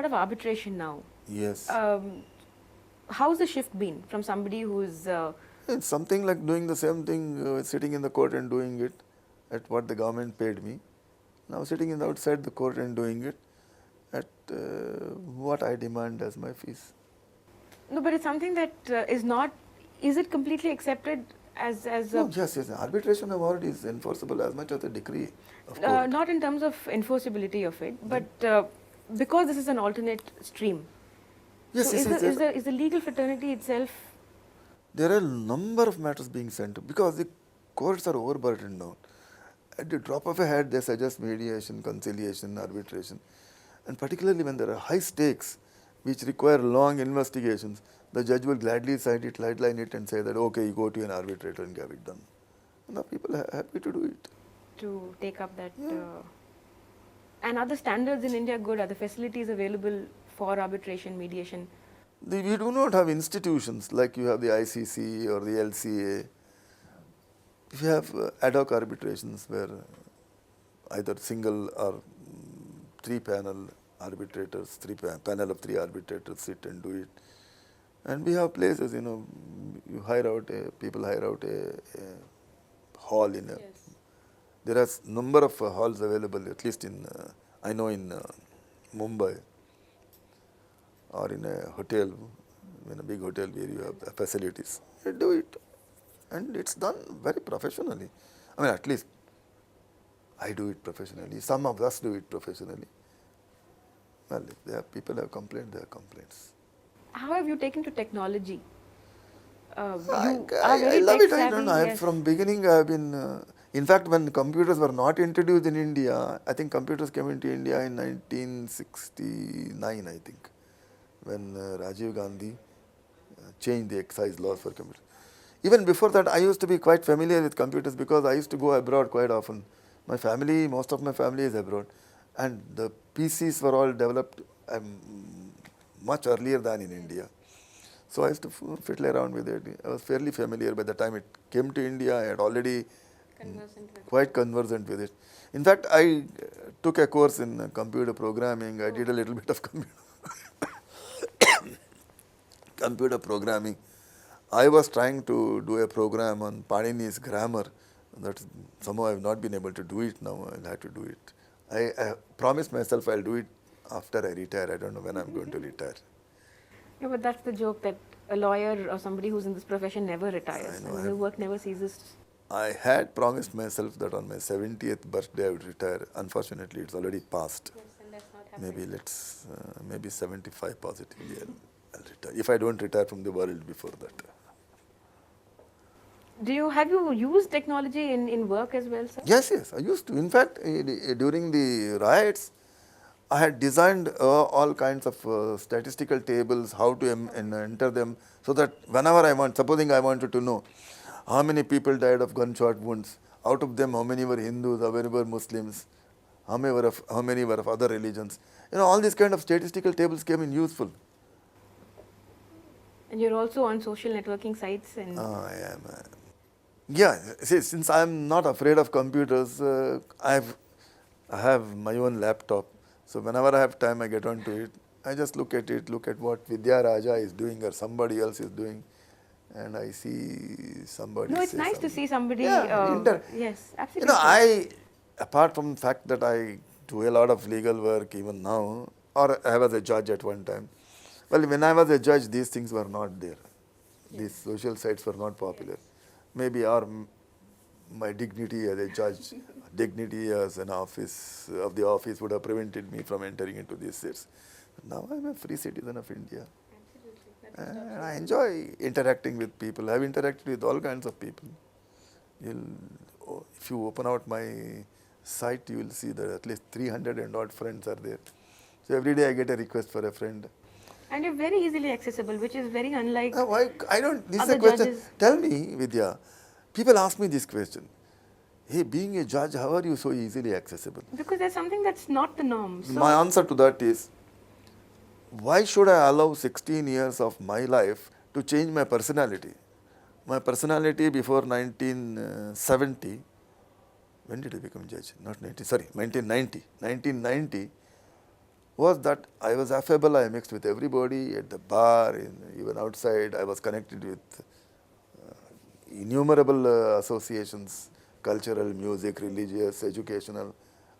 lot of arbitration now. Yes. How's the shift been from somebody who's It's something like doing the same thing, sitting in the court and doing it at what the government paid me. Now sitting in outside the court and doing it at what I demand as my fees. no, but it's something that is not. Is it completely accepted as No, yes. Arbitration award is enforceable as much as a decree of court. not in terms of enforceability of it, but because this is an alternate stream. Yes, So yes, is the legal fraternity itself? there are a number of matters being sent to because the courts are overburdened now. At the drop of a hat, they suggest mediation, conciliation, arbitration. And particularly when there are high stakes, which require long investigations, the judge will gladly cite it, line it, and say that, okay, you go to an arbitrator and get it done. And now people are happy to do it. To take up that. And are the standards in India good? Are the facilities available for arbitration, mediation? We do not have institutions like you have the ICC or the LCA. We have ad hoc arbitrations where either single or three panel arbitrators, panel of three arbitrators sit and do it. And we have places, you hire out people hire out a hall in a. Yes. There are number of halls available, at least in I know in Mumbai or in a hotel, in a big hotel where you have facilities. You do it, and it's done very professionally. I mean, at least I do it professionally. Some of us do it professionally. Well, if people have complained, they have complaints. How have you taken to technology? I love it. I don't know. Yes. From beginning, I have been. In fact, when computers were not introduced in India, I think computers came into India in 1969. I think, when Rajiv Gandhi changed the excise laws for computers. Even before that, I used to be quite familiar with computers because I used to go abroad quite often. My family, most of my family is abroad, and the PCs were all developed much earlier than in India. So I used to fiddle around with it. I was fairly familiar. By the time it came to India, I had already quite conversant with it. In fact, I took a course in computer programming. I did a little bit of computer programming. I was trying to do a program on Panini's grammar. That somehow I have not been able to do it now. I'll have to do it. I promised myself I'll do it after I retire. I don't know when I'm going to retire. Yeah, but that's the joke, that a lawyer or somebody who's in this profession never retires. I know, And the work never ceases. I had promised myself that on my 70th birthday I would retire. Unfortunately, it's already passed. Yes, and that's not happening. Maybe 75 positively I'll retire. If I don't retire from the world before that. Have you used technology in work as well, sir? Yes, I used to. In fact, during the riots, I had designed all kinds of statistical tables, how to enter them, so that whenever I want, supposing I wanted to know how many people died of gunshot wounds, out of them how many were Hindus, how many were Muslims, how many were of other religions. All these kind of statistical tables came in useful. And you're also on social networking sites and I am. Since I am not afraid of computers, I have my own laptop. So whenever I have time, I get onto it. I just look at it, look at what Vidya Raja is doing or somebody else is doing, and I see somebody. No, it's nice to see somebody. Yes, absolutely. Apart from the fact that I do a lot of legal work even now, or I was a judge at one time. Well, when I was a judge, these things were not there. Yes. These social sites were not popular. Yes. Maybe my dignity as a judge, dignity as an office of the office would have prevented me from entering into these seats. Now I'm a free citizen of India. Absolutely. And I enjoy interacting with people. I've interacted with all kinds of people. If you open out my site, you will see that at least 300 and odd friends are there. So every day I get a request for a friend. And you're very easily accessible, which is very unlike I don't. This is other a question. judges. Tell me, Vidya. People ask me this question. Hey, being a judge, how are you so easily accessible? Because there's something that's not the norm. So my answer to that is, why should I allow 16 years of my life to change my personality? My personality before 1970, when did I become judge? 1990. 1990 was that I was affable. I mixed with everybody at the bar, even outside. I was connected with innumerable associations, cultural, music, religious, educational.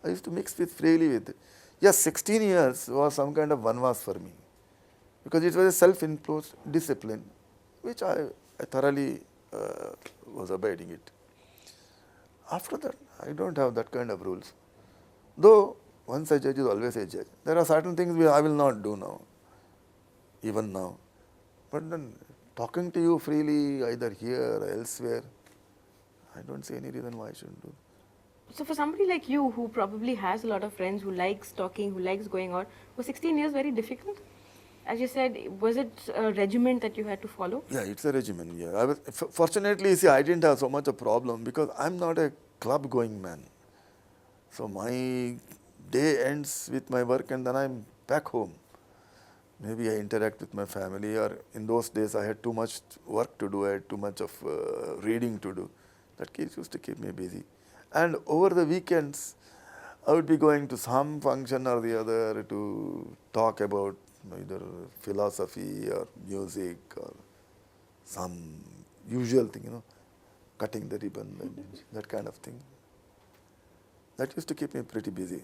I used to mix with freely with. Yes, 16 years was some kind of vanvas for me, because it was a self-imposed discipline, which I thoroughly was abiding it. After that, I don't have that kind of rules. Though, once a judge is always a judge. There are certain things I will not do now, even now. But then, talking to you freely, either here or elsewhere, I don't see any reason why I shouldn't do. So for somebody like you, who probably has a lot of friends, who likes talking, who likes going out, was 16 years very difficult? As you said, was it a regiment that you had to follow? Yeah, it's a regimen. Yeah, I was fortunately. See, I didn't have so much a problem because I'm not a club-going man. So my day ends with my work, and then I'm back home. Maybe I interact with my family, or in those days I had too much work to do. I had too much of reading to do. That used to keep me busy. And over the weekends, I would be going to some function or the other to talk about either philosophy or music or some usual thing, cutting the ribbon, and that kind of thing. That used to keep me pretty busy.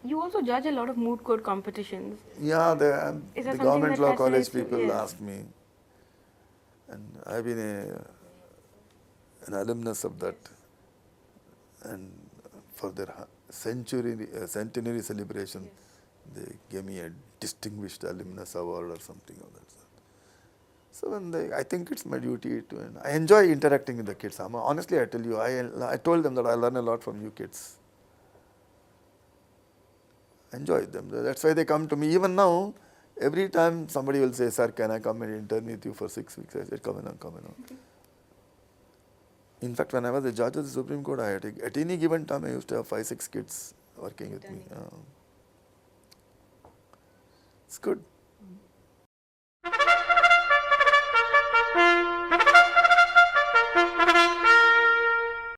You also judge a lot of moot court competitions. Yeah, Is that the something government that law college fascinates you? people Yeah. asked me, and I've been an alumnus of that. And for their centenary celebration, they gave me a distinguished alumnus award or something of that sort. So I think it's my duty to, and I enjoy interacting with the kids. Honestly, I tell you, I told them that I learn a lot from you kids. Enjoy them. That's why they come to me. Even now, every time somebody will say, "Sir, can I come and intern with you for 6 weeks?" I said, "Come on, come on." Okay. In fact, when I was a judge of the Supreme Court, at any given time, I used to have 5, 6 kids working with me. It's good.